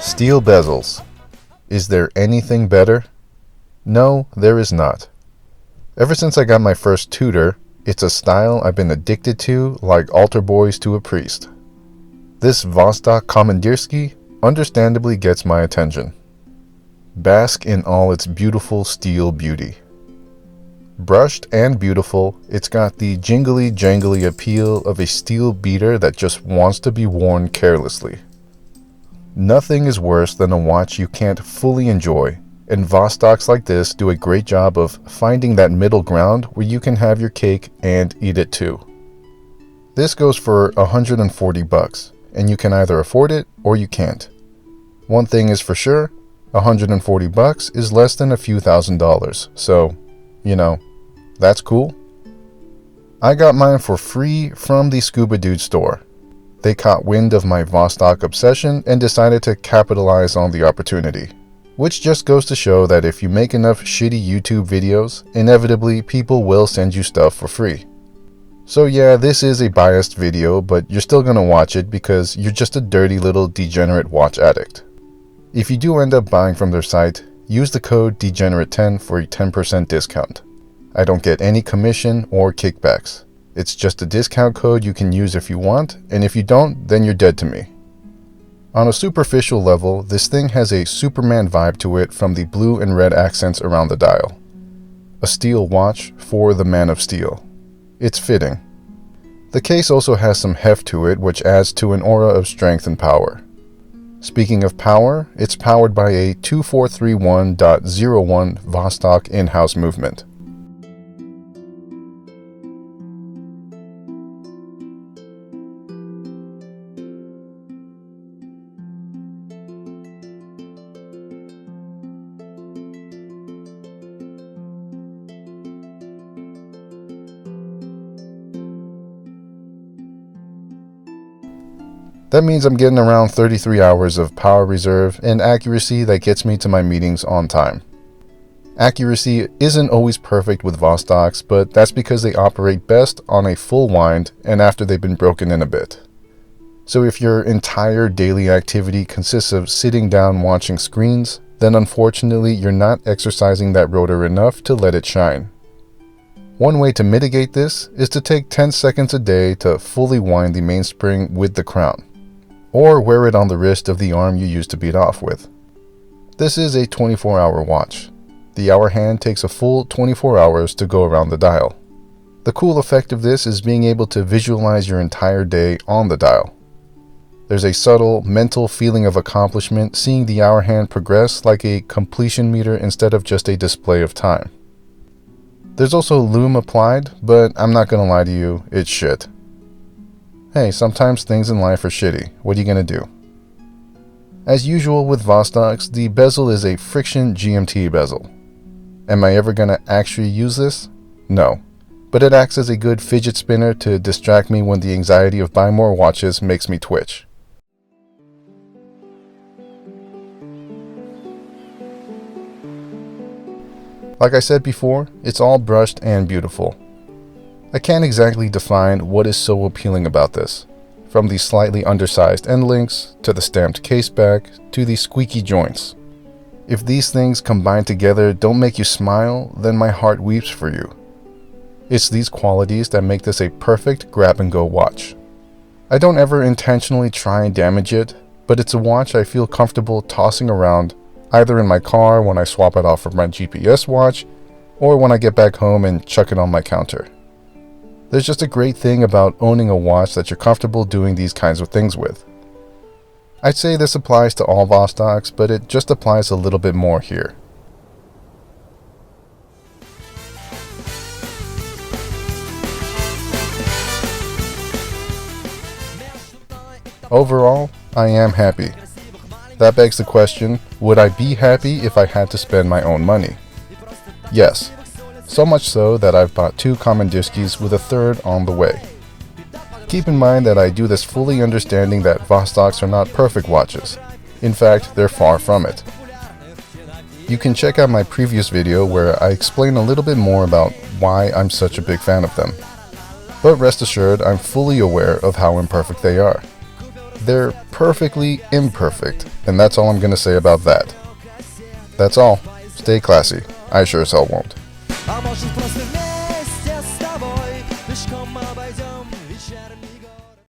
Steel bezels. Is there anything better? No, there is not. Ever since I got my first Tudor, it's a style I've been addicted to like altar boys to a priest. This Vostok Komandirskie understandably gets my attention. Bask in all its beautiful steel beauty. Brushed and beautiful, it's got the jingly-jangly appeal of a steel beater that just wants to be worn carelessly. Nothing is worse than a watch you can't fully enjoy, and Vostoks like this do a great job of finding that middle ground where you can have your cake and eat it too. This goes for $140, and you can either afford it or you can't. One thing is for sure, $140 is less than a few $1,000s, so, you know, that's cool. I got mine for free from the Scuba Dude store. They caught wind of my Vostok obsession and decided to capitalize on the opportunity. Which just goes to show that if you make enough shitty YouTube videos, inevitably people will send you stuff for free. So yeah, this is a biased video, but you're still gonna watch it because you're just a dirty little degenerate watch addict. If you do end up buying from their site, use the code DEGENERATE10 for a 10% discount. I don't get any commission or kickbacks. It's just a discount code you can use if you want, and if you don't, then you're dead to me. On a superficial level, this thing has a Superman vibe to it from the blue and red accents around the dial. A steel watch for the Man of Steel. It's fitting. The case also has some heft to it, which adds to an aura of strength and power. Speaking of power, it's powered by a 2431.01 Vostok in-house movement. That means I'm getting around 33 hours of power reserve and accuracy that gets me to my meetings on time. Accuracy isn't always perfect with Vostoks, but that's because they operate best on a full wind and after they've been broken in a bit. So if your entire daily activity consists of sitting down watching screens, then unfortunately you're not exercising that rotor enough to let it shine. One way to mitigate this is to take 10 seconds a day to fully wind the mainspring with the crown, or wear it on the wrist of the arm you used to beat off with. This is a 24-hour watch. The hour hand takes a full 24 hours to go around the dial. The cool effect of this is being able to visualize your entire day on the dial. There's a subtle mental feeling of accomplishment seeing the hour hand progress like a completion meter instead of just a display of time. There's also lume applied, but I'm not gonna lie to you, it's shit. Hey, sometimes things in life are shitty. What are you gonna do? As usual with Vostoks, the bezel is a friction GMT bezel. Am I ever gonna actually use this? No. But it acts as a good fidget spinner to distract me when the anxiety of buying more watches makes me twitch. Like I said before, it's all brushed and beautiful. I can't exactly define what is so appealing about this, from the slightly undersized end links, to the stamped case back, to the squeaky joints. If these things combined together don't make you smile, then my heart weeps for you. It's these qualities that make this a perfect grab-and-go watch. I don't ever intentionally try and damage it, but it's a watch I feel comfortable tossing around, either in my car when I swap it off for my GPS watch, or when I get back home and chuck it on my counter. There's just a great thing about owning a watch that you're comfortable doing these kinds of things with. I'd say this applies to all Vostoks, but it just applies a little bit more here. Overall, I am happy. That begs the question, would I be happy if I had to spend my own money? Yes. So much so that I've bought 2 Komandirskies with a third on the way. Keep in mind that I do this fully understanding that Vostoks are not perfect watches. In fact, they're far from it. You can check out my previous video where I explain a little bit more about why I'm such a big fan of them. But rest assured, I'm fully aware of how imperfect they are. They're perfectly imperfect, and that's all I'm gonna say about that. That's all. Stay classy. I sure as hell won't.